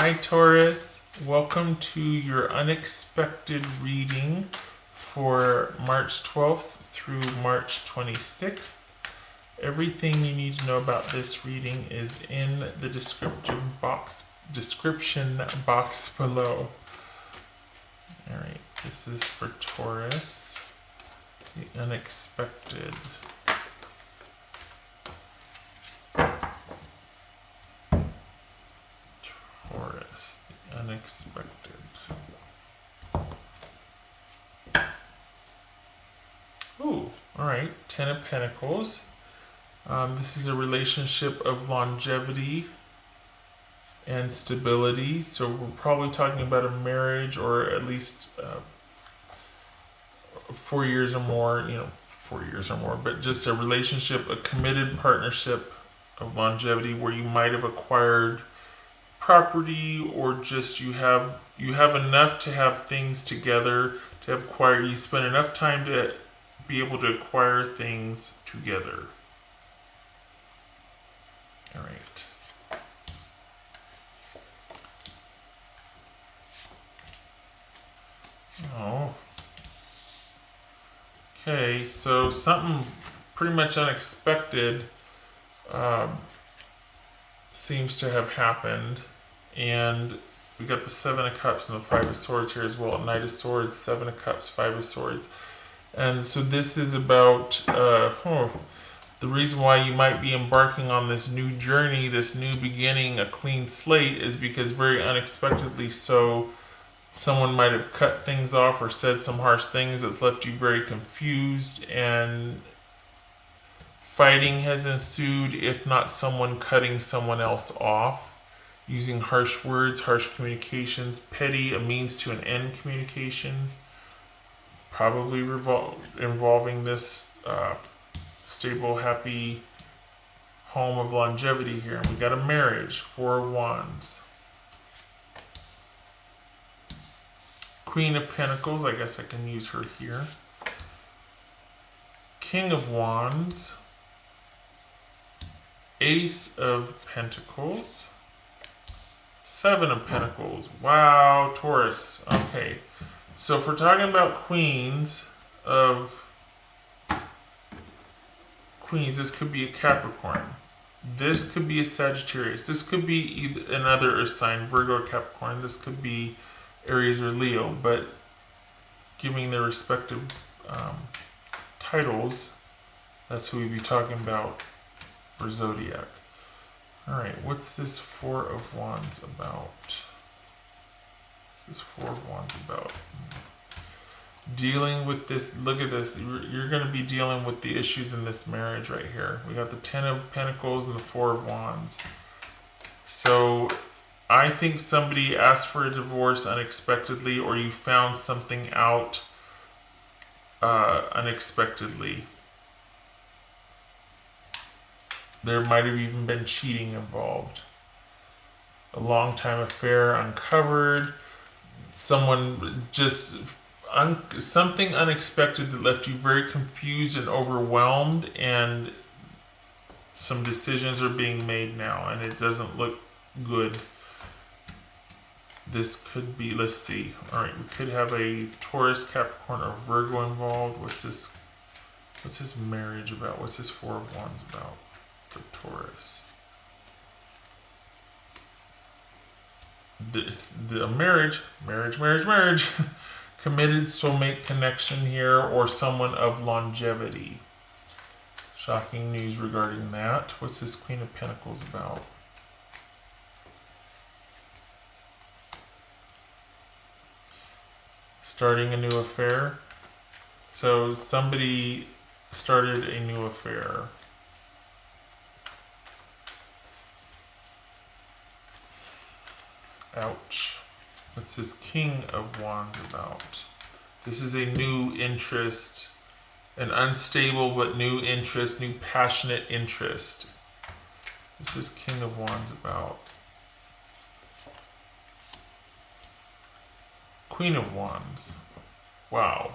Hi Taurus, welcome to your unexpected reading for March 12th through March 26th. Everything you need to know about this reading is in the description box below. Alright, this is for Taurus, the unexpected. Taurus, the unexpected. Ooh, alright, Ten of Pentacles. This is a relationship of longevity and stability. So we're probably talking about a marriage, or at least 4 years or more, 4 years or more, but just a relationship, a committed partnership of longevity where you might have acquired property, or just you have enough to have things together, to have acquired, you spend enough time to be able to acquire things together. All right. Oh. Okay, so something pretty much unexpected seems to have happened, and we got the Seven of Cups and the Five of Swords here as well. Knight of Swords, Seven of Cups, Five of Swords. And so this is about the reason why you might be embarking on this new journey, this new beginning, a clean slate, is because very unexpectedly so, someone might have cut things off or said some harsh things that's left you very confused, and fighting has ensued, if not someone cutting someone else off, using harsh words, harsh communications, petty, a means to an end communication, probably involving this stable, happy home of longevity here. And we got a marriage, Four of Wands. Queen of Pentacles, I guess I can use her here. King of Wands. Ace of Pentacles. Seven of Pentacles. Wow, Taurus. Okay. So if we're talking about queens, this could be a Capricorn. This could be a Sagittarius. This could be either another Earth sign, Virgo or Capricorn. This could be Aries or Leo, but giving their respective titles, that's who we'd be talking about for Zodiac. Alright, what's this Four of Wands about? What's this Four of Wands about? Dealing with this, look at this, you're going to be dealing with the issues in this marriage right here. We got the Ten of Pentacles and the Four of Wands. So I think somebody asked for a divorce unexpectedly, or you found something out unexpectedly. There might have even been cheating involved. A long-time affair uncovered. Someone just something unexpected that left you very confused and overwhelmed, and some decisions are being made now, and it doesn't look good. This could be, let's see. All right, we could have a Taurus, Capricorn, or Virgo involved. What's this marriage about? What's this Four of Wands about for Taurus? The marriage. Committed soulmate connection here, or someone of longevity. Shocking news regarding that. What's this Queen of Pentacles about? Starting a new affair. So somebody started a new affair. Ouch. What's this King of Wands about? This is a new interest, an unstable but new interest, new passionate interest. This is King of Wands about. Queen of Wands. Wow.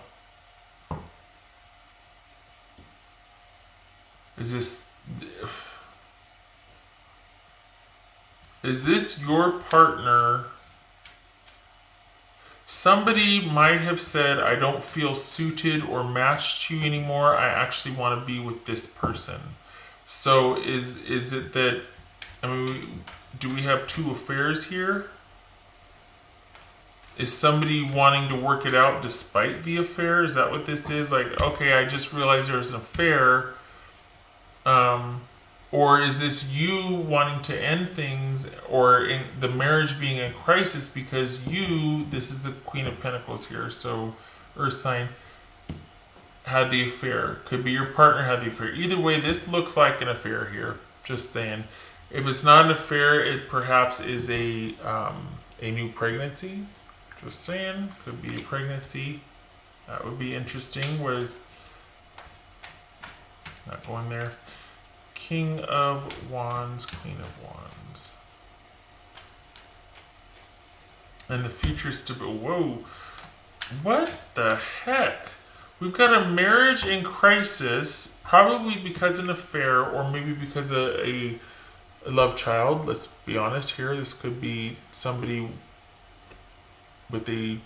Is this... Is this your partner? Somebody might have said, I don't feel suited or matched to you anymore. I actually want to be with this person. So is it that, I mean, do we have two affairs here? Is somebody wanting to work it out despite the affair? Is that what this is? Like, okay, I just realized there's an affair. Or is this you wanting to end things or in the marriage being in crisis because this is the Queen of Pentacles here, so Earth sign, had the affair. Could be your partner had the affair. Either way, this looks like an affair here. Just saying. If it's not an affair, it perhaps is a new pregnancy. Just saying. Could be a pregnancy. That would be interesting with not going there. King of Wands, Queen of Wands. And the future stability. Whoa. What the heck? We've got a marriage in crisis, probably because of an affair, or maybe because of a love child. Let's be honest here. This could be somebody with a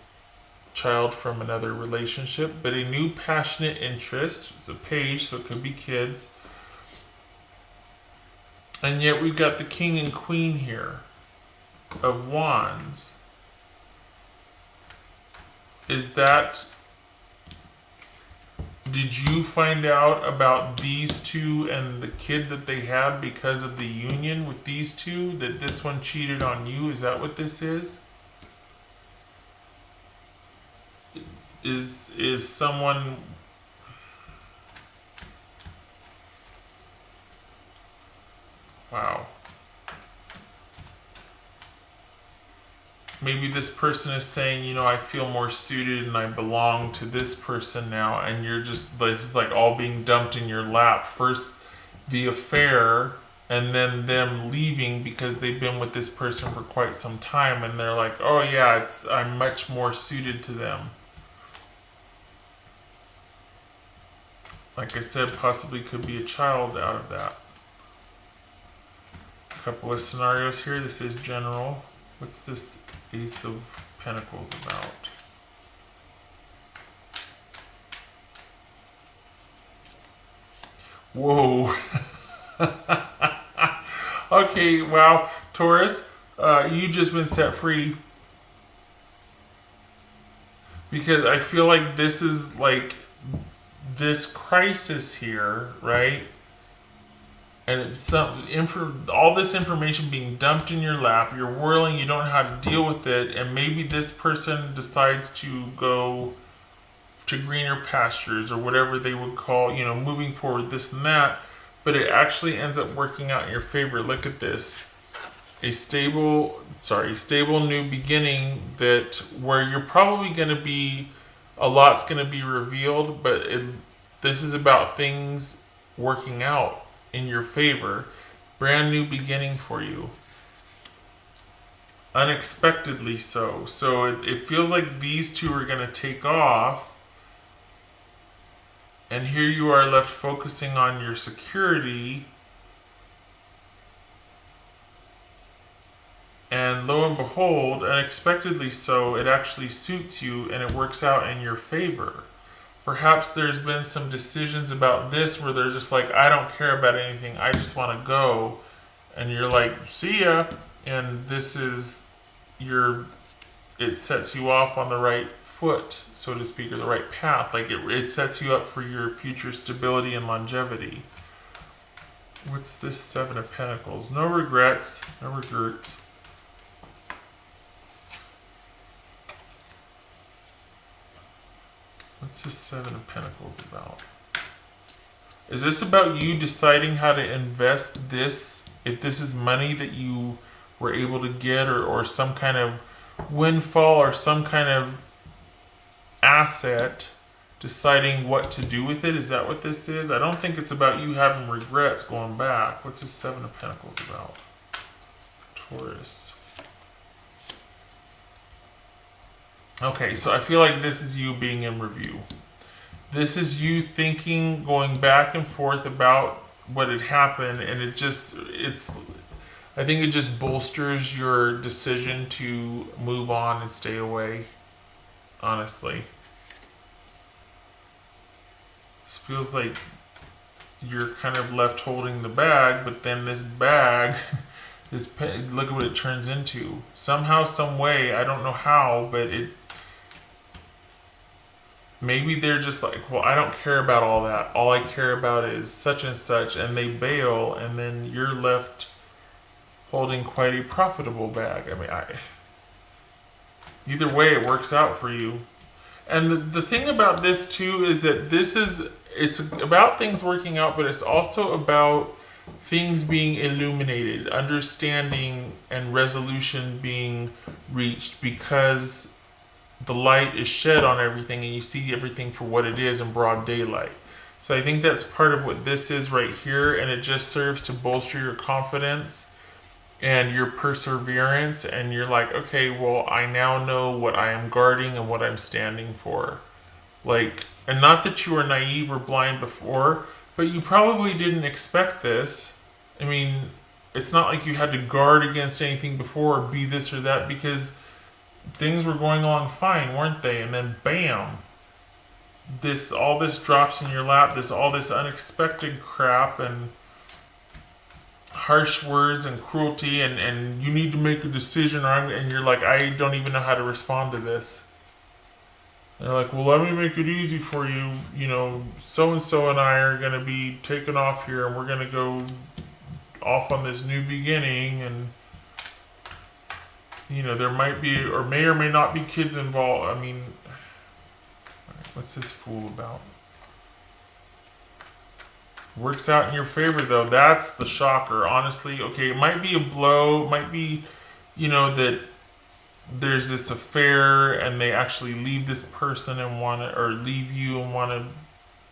child from another relationship, but a new passionate interest. It's a page, so it could be kids. And yet we've got the King and Queen here of Wands. Is that... Did you find out about these two and the kid that they had because of the union with these two? That this one cheated on you? Is that what this is? Is someone... Wow. Maybe this person is saying, you know, I feel more suited and I belong to this person now, and you're just, this is like all being dumped in your lap. First the affair, and then them leaving because they've been with this person for quite some time, and they're like, oh yeah, I'm much more suited to them. Like I said, possibly could be a child out of that. Couple of scenarios here. This is general. What's this Ace of Pentacles about? Whoa. Okay, wow. Taurus, you just been set free. Because I feel like this is like this crisis here, right? And it's all this information being dumped in your lap, you're whirling, you don't know how to deal with it, and maybe this person decides to go to greener pastures or whatever they would call, you know, moving forward, this and that, but it actually ends up working out in your favor. Look at this. A stable new beginning, that where you're probably going to be, a lot's going to be revealed, but this is about things working out in your favor. Brand new beginning for you. Unexpectedly so. So it feels like these two are going to take off. And here you are left focusing on your security. And lo and behold, unexpectedly so, it actually suits you and it works out in your favor. Perhaps there's been some decisions about this where they're just like, I don't care about anything, I just want to go. And you're like, see ya. And this is it sets you off on the right foot, so to speak, or the right path. Like it sets you up for your future stability and longevity. What's this Seven of Pentacles? No regrets, no regrets. What's this Seven of Pentacles about? Is this about you deciding how to invest this? If this is money that you were able to get, or some kind of windfall or some kind of asset, deciding what to do with it? Is that what this is? I don't think it's about you having regrets going back. What's this Seven of Pentacles about? Taurus. Okay, so I feel like this is you being in review. This is you thinking, going back and forth about what had happened, and it's I think it just bolsters your decision to move on and stay away, honestly. This feels like you're kind of left holding the bag, but then this bag, look at what it turns into. Somehow, some way, I don't know how, but maybe they're just like, well, I don't care about all that. All I care about is such and such, and they bail, and then you're left holding quite a profitable bag. I mean, either way, it works out for you. And the thing about this too is that it's about things working out, but it's also about things being illuminated, understanding and resolution being reached, because the light is shed on everything and you see everything for what it is in broad daylight. So I think that's part of what this is right here, and it just serves to bolster your confidence and your perseverance, and you're like, okay, well, I now know what I am guarding and what I'm standing for. Like, and not that you were naive or blind before, but you probably didn't expect this. I mean, it's not like you had to guard against anything before or be this or that, because things were going along fine, weren't they? And then bam, all this drops in your lap, all this unexpected crap and harsh words and cruelty, and you need to make a decision, and you're like, I don't even know how to respond to this. And they're like, well, let me make it easy for you. You know, so and so and I are going to be taken off here, and we're going to go off on this new beginning, and you know, there might be or may not be kids involved. I mean, what's this fool about? Works out in your favor, though. That's the shocker, honestly. Okay, it might be a blow. It might be, you know, that there's this affair and they actually leave this person and want to, or leave you and want to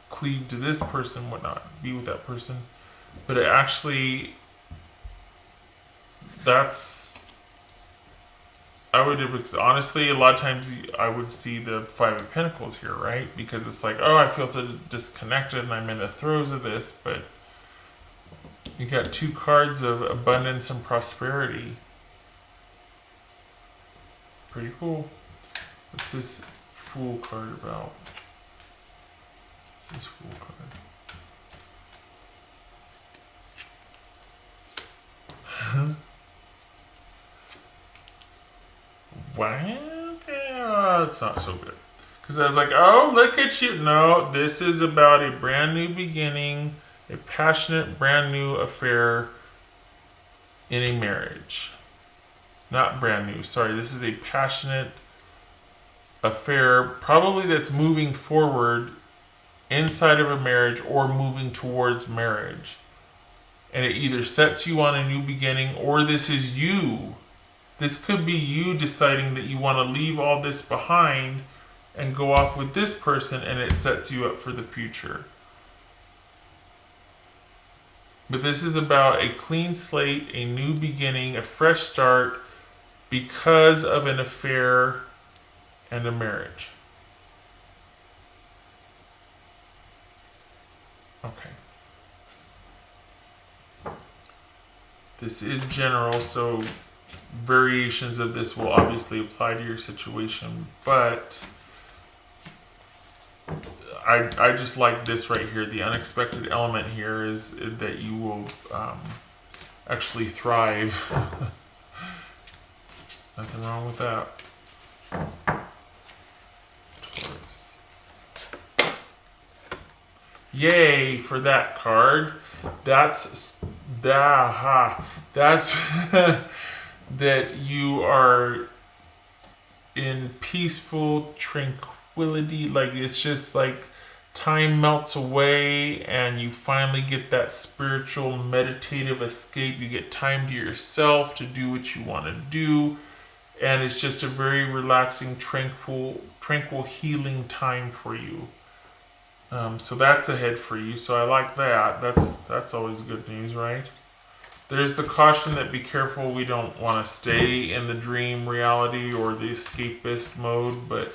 cleave to this person, whatnot, be with that person. But it actually, honestly, a lot of times I would see the Five of Pentacles here, right? Because it's like, oh, I feel so disconnected and I'm in the throes of this, but you got two cards of abundance and prosperity. Pretty cool. What's this Fool card about? What's this Fool card? Wow, okay, it's not so good. Because I was like, oh, look at you. No, this is about a brand new beginning, a passionate brand new affair in a marriage. Not brand new, sorry. This is a passionate affair, probably that's moving forward inside of a marriage or moving towards marriage. And it either sets you on a new beginning, or this is you. This could be you deciding that you want to leave all this behind and go off with this person, and it sets you up for the future. But this is about a clean slate, a new beginning, a fresh start because of an affair and a marriage. Okay. This is general, so variations of this will obviously apply to your situation, but I just like this right here. The unexpected element here is that you will actually thrive. Nothing wrong with that. Taurus. Yay for that card. That's that you are in peaceful tranquility. Like, it's just like time melts away and you finally get that spiritual meditative escape. You get time to yourself to do what you want to do, and it's just a very relaxing, tranquil healing time for you. So that's ahead for you, so I like that. That's always good news, right? There's the caution that be careful, we don't want to stay in the dream reality or the escapist mode, but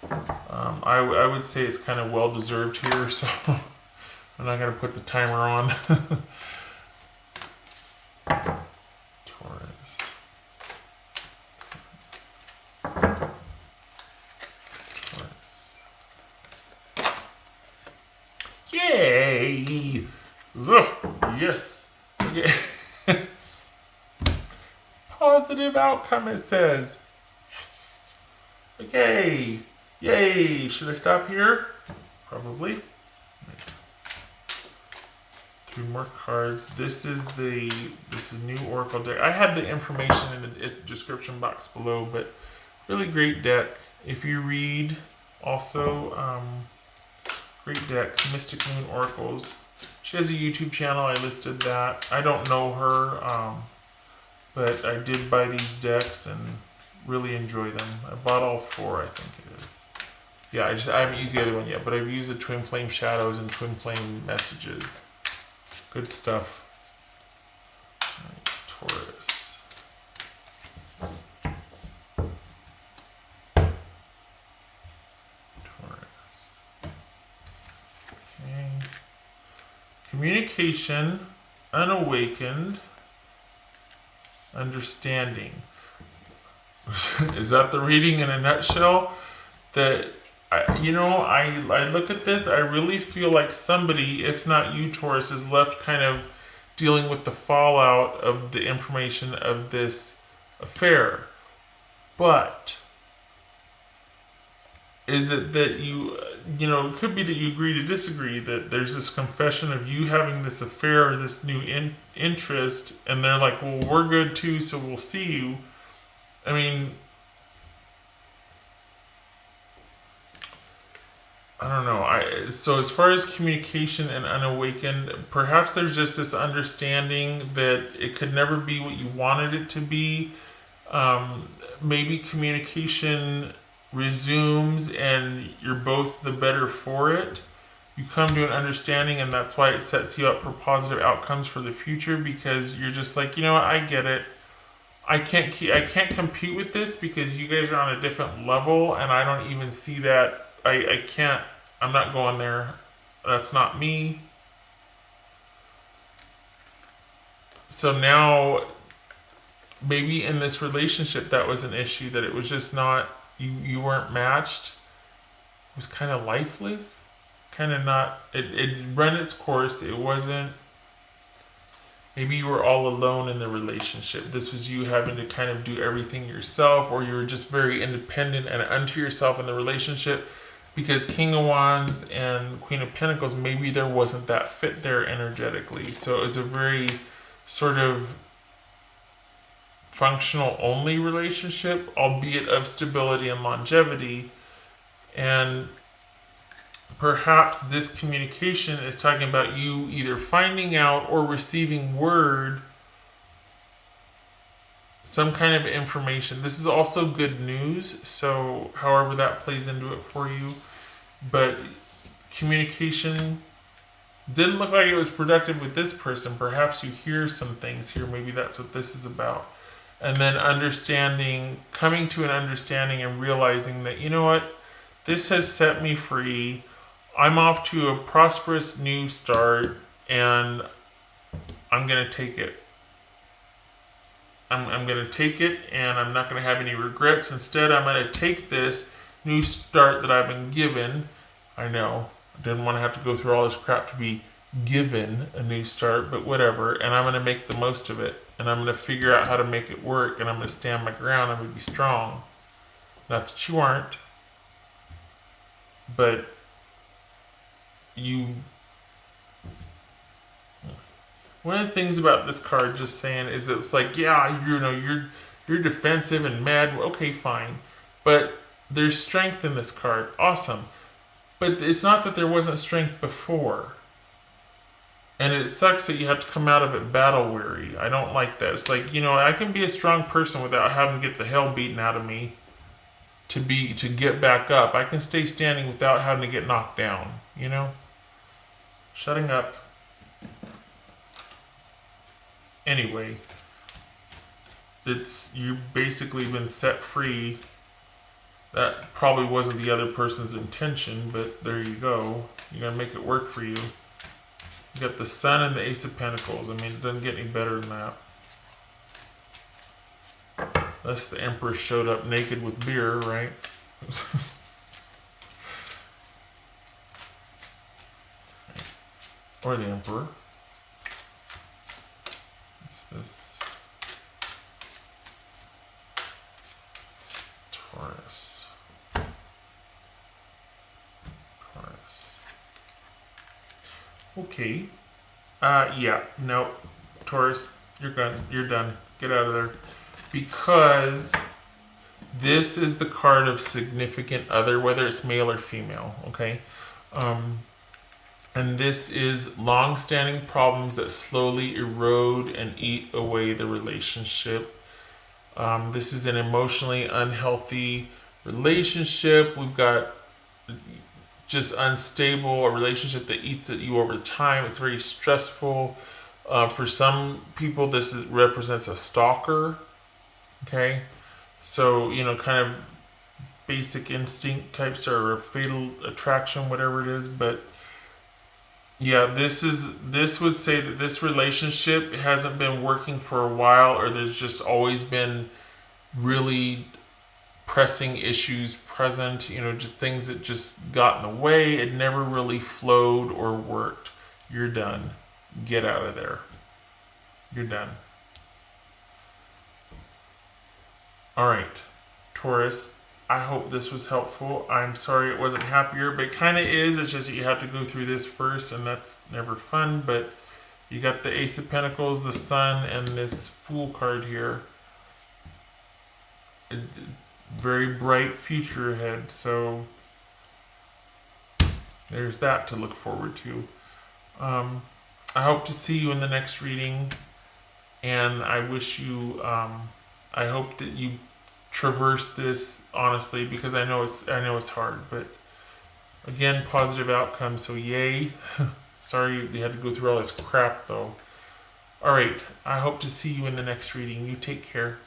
I would say it's kind of well deserved here, so I'm not going to put the timer on. Yes. Okay. Positive outcome, it says. Yes. Okay. Yay. Should I stop here? Probably. 3 more cards. This is new Oracle deck. I had the information in the description box below, but really great deck. If you read, also great deck. Mystic Moon Oracles. She has a YouTube channel. I listed that. I don't know her, but I did buy these decks and really enjoy them. I bought all 4, I think it is. Yeah, I haven't used the other one yet, but I've used the Twin Flame Shadows and Twin Flame Messages. Good stuff. All right, Taurus. Taurus. Okay. Communication, unawakened, understanding. Is that the reading in a nutshell? That I look at this, I really feel like somebody, if not you, Taurus, is left kind of dealing with the fallout of the information of this affair. But is it that it could be that you agree to disagree, that there's this confession of you having this affair, this new interest, and they're like, well, we're good too, so we'll see you. I mean, I don't know. So as far as communication and unawakened, perhaps there's just this understanding that it could never be what you wanted it to be. Maybe communication resumes and you're both the better for it. You come to an understanding, and that's why it sets you up for positive outcomes for the future, because you're just like, you know what, I get it. I can't compete with this because you guys are on a different level, and I don't even see that. I can't. I'm not going there. That's not me. So now, maybe in this relationship, that was an issue, that it was just not, you weren't matched. It was kind of lifeless. Kind of not, it ran its course. It wasn't, maybe you were all alone in the relationship. This was you having to kind of do everything yourself, or you were just very independent and unto yourself in the relationship. Because King of Wands and Queen of Pentacles, maybe there wasn't that fit there energetically. So it was a very sort of functional only relationship, albeit of stability and longevity. And perhaps this communication is talking about you either finding out or receiving word, some kind of information. This is also good news, so however that plays into it for you. But communication didn't look like it was productive with this person. Perhaps you hear some things here. Maybe that's what this is about. And then understanding, coming to an understanding and realizing that, you know what, this has set me free. I'm off to a prosperous new start, and I'm going to take it. I'm going to take it, and I'm not going to have any regrets. Instead, I'm going to take this new start that I've been given. I know, I didn't want to have to go through all this crap to be given a new start, but whatever. And I'm going to make the most of it. And I'm going to figure out how to make it work. And I'm going to stand my ground. I'm going to be strong. Not that you aren't, but you... One of the things about this card, just saying, is it's like, yeah, you're defensive and mad. Okay, fine. But there's strength in this card. Awesome. But it's not that there wasn't strength before. And it sucks that you have to come out of it battle weary. I don't like that. It's like, I can be a strong person without having to get the hell beaten out of me to get back up. I can stay standing without having to get knocked down, Shutting up. Anyway, you've basically been set free. That probably wasn't the other person's intention, but there you go. You're going to make it work for you. You got the Sun and the Ace of Pentacles. I mean, it doesn't get any better than that. Unless the Empress showed up naked with beer, right? Or the Emperor. Okay. Yeah. No, Taurus, you're done. You're done. Get out of there. Because this is the card of significant other, whether it's male or female. Okay. Um, and this is long-standing problems that slowly erode and eat away the relationship. This is an emotionally unhealthy relationship. We've got just unstable, a relationship that eats at you over time. It's very stressful. For some people, represents a stalker. Okay, so kind of basic instinct types or fatal attraction, whatever it is. But yeah, this would say that this relationship hasn't been working for a while, or there's just always been really pressing issues present, just things that just got in the way. It never really flowed or worked. You're done. Get out of there. You're done. All right, Taurus. I hope this was helpful. I'm sorry it wasn't happier, but it kind of is. It's just that you have to go through this first, and that's never fun. But you got the Ace of Pentacles, the Sun, and this Fool card here. Very bright future ahead, so there's that to look forward to. I hope to see you in the next reading, and I wish you. I hope that you traverse this honestly, because I know it's hard, but again, positive outcome. So yay! Sorry you had to go through all this crap though. All right, I hope to see you in the next reading. You take care.